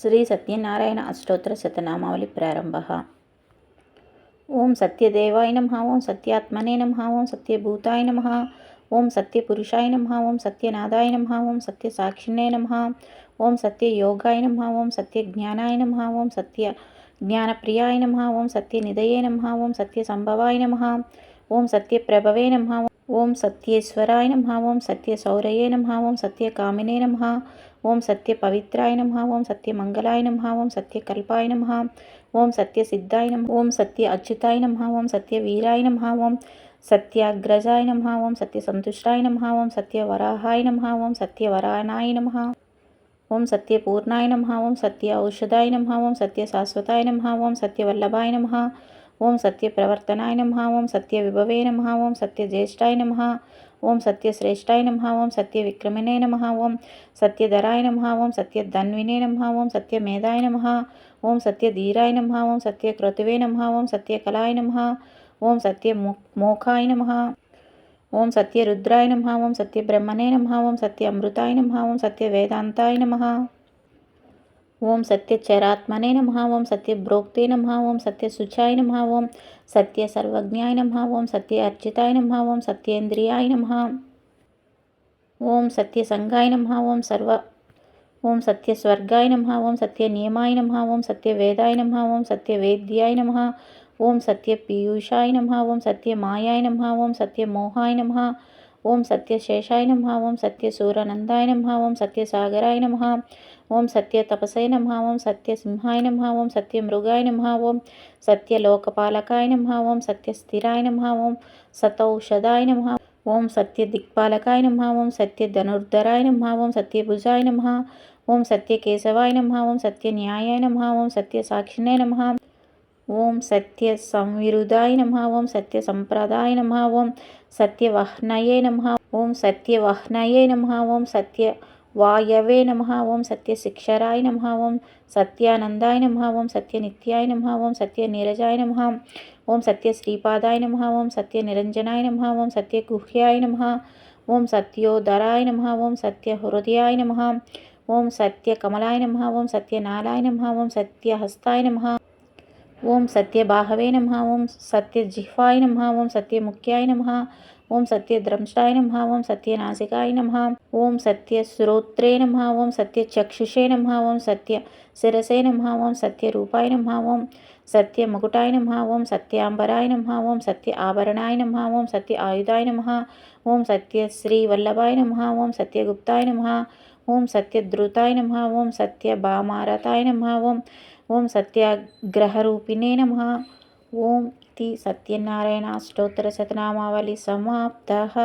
శ్రీ సత్యనారాయణ అష్టోత్తర శతనామావళి ప్రారంభ. ఓం సత్యదేవాయ నమః. ఓం సత్యాత్మనే నమః. ఓం సత్యభూతాయ నమః. ఓం సత్యపురుషాయ నమః. ఓం సత్యనాదాయ నమః. ఓం సత్యసాక్షిణే నమః. ఓం సత్యయోగాయ నమః. ఓం సత్యజ్ఞానాయ నమః. ఓం సత్య జ్ఞానప్రియాయ నమః. ఓం సత్యనిధయే నమః. ఓం సత్యసంభవాయ నమః. ఓం సత్యప్రభవే నమః. ఓం సత్యేశ్వరాయ నమః. ఓం సత్యశౌరయే నమః. ఓం సత్యకామినే నమః. ఓం సత్యపవిత్రాయ నమః. ఓం సత్యమంగళాయ నమః. ఓం సత్యకల్పాయ నమః. ఓం సత్యసిద్ధాయ నమః. ఓం సత్య అచ్యుతాయ నమః. ఓం సత్యవీరాయ నమః. ఓం సత్యాగ్రజాయ నమః. ఓం సత్యసంతుష్టాయ నమః. ఓం సత్యవరాహాయ నమః. ఓం సత్యవరానాయ నమః. ఓం సత్యపూర్ణాయ నమః. ఓం సత్య ఔషధాయ నమః. ఓం సత్యశాశ్వతాయ నమః. ఓం సత్యవల్లభాయ నమః. ఓం సత్యప్రవర్తనాయ నమః. ఓం సత్యవిభవే నమః. ఓం సత్యజ్యేష్ఠాయ నమః. ఓం సత్యశ్రేష్ఠాయ నమః. ఓం సత్యవిక్రమిణే నమః. ఓం సత్యధరాయ నమః. ఓం సత్యధన్వినే నమః. ఓం సత్యమేధాయ నమః. ఓం సత్యధీరాయ నమః. ఓం సత్యక్రతువే నమః. ఓం సత్యకలాయ నమః. ఓం సత్యమోఖాయ నమః. ఓం సత్యరుద్రాయ నమః. ఓం సత్యబ్రహ్మణే నమః. ఓం సత్యఅమృతాయ నమః. ఓం సత్యవేదాంతాయ నమః. ఓం సత్యచరాత్మనే నమః. ఓం సత్యభ్రోక్తే నమః. ఓం సత్యశుచాయ నమః. ఓం సత్యసర్వజ్ఞాయ నమః. ఓం సత్య అర్చితాయ నమః. ఓం సత్యేంద్రియాయ నమః. ఓం సత్యసంగాయ నమః. ఓం సత్యస్వర్గాయ నమః. ఓం సత్యనియమాయ నమః. ఓం సత్యవేదాయ నమః. ఓం సత్యవేద్యాయ నమః. ఓం సత్యపీయూషాయ నమః. ఓం సత్యమాయాయ నమః. ఓం సత్యమోహాయ నమః. ఓం సత్యశేషాయ నమః. ఓం సత్యసూరనందాయ నమః. ఓం సత్యసాగరాయ నమః. ఓం సత్యతపసే నమః. ఓం సత్యసింహాయ నమః. ఓం సత్యమృగాయ నమః. ఓం సత్యలోకపాలకాయ నమః. ఓం సత్యస్థిరాయ నమః. ఓం సతౌషధాయ నమః. ఓం సత్యదిక్పాలకాయ నమః. ఓం సత్యధనుర్ధరాయ నమః. ఓం సత్యభుజాయ నమః. ఓం సత్యకేశవాయ నమః. ఓం సత్యన్యాయాయ నమః. ఓం సత్యసాక్షిణే నమః. ఓం సత్యసంవిరుద్ధాయ నమః. ఓం సత్యసంప్రదాయ నమః. ఓం సత్యవహ్నయే నమః. ఓం సత్యవహ్నయే నమః. ఓం సత్యవాయవే నమః. ఓం సత్యశిక్షరాయ నమః. ఓం సత్యానందాయ నమః. ఓం సత్యనిత్యాయ నమః. ఓం సత్యనీరజాయ నమః. ఓం సత్యశ్రీపాదాయ నమః. ఓం సత్యనిరంజనాయ నమః. ఓం సత్యగుహ్యాయ నమః. ఓం సత్యోదరాయ నమః. ఓం సత్యహృదయాయ నమః. ఓం సత్యకమలాయ నమః. ఓం సత్యనాళాయ నమః. ఓం సత్యహస్తాయ నమః. ఓం సత్యబాహవే నమః. ఓం సత్యజిహ్వాయ నమః. ఓం సత్యముఖ్యాయ నమః. ఓం సత్యద్రంష్టాయ నమః. ఓం సత్యనాసికాయ నమః. ఓం సత్యశ్రోత్రే నమః. ఓం సత్యచక్షుషే నమః. ఓం సత్యశిరసే నమః. ఓం సత్యరూపాయ నమః. ఓం సత్యముకుటాయ నమః. ఓం సత్యాంబరాయ నమః. ఓం సత్య ఆభరణాయ నమః. ఓం సత్య ఆయుధాయ నమః. ఓం సత్యశ్రీవల్లభాయ నమః. ఓం సత్యగుప్తాయ నమః. ఓం సత్యధృతాయ నమః. ఓం సత్యభామారతాయ నమః. ఓం సత్యాగ్రహరూపిణే నమః. ఓం ఇది సత్యనారాయణ అష్టోత్తర శతనామావళి సమాప్తః.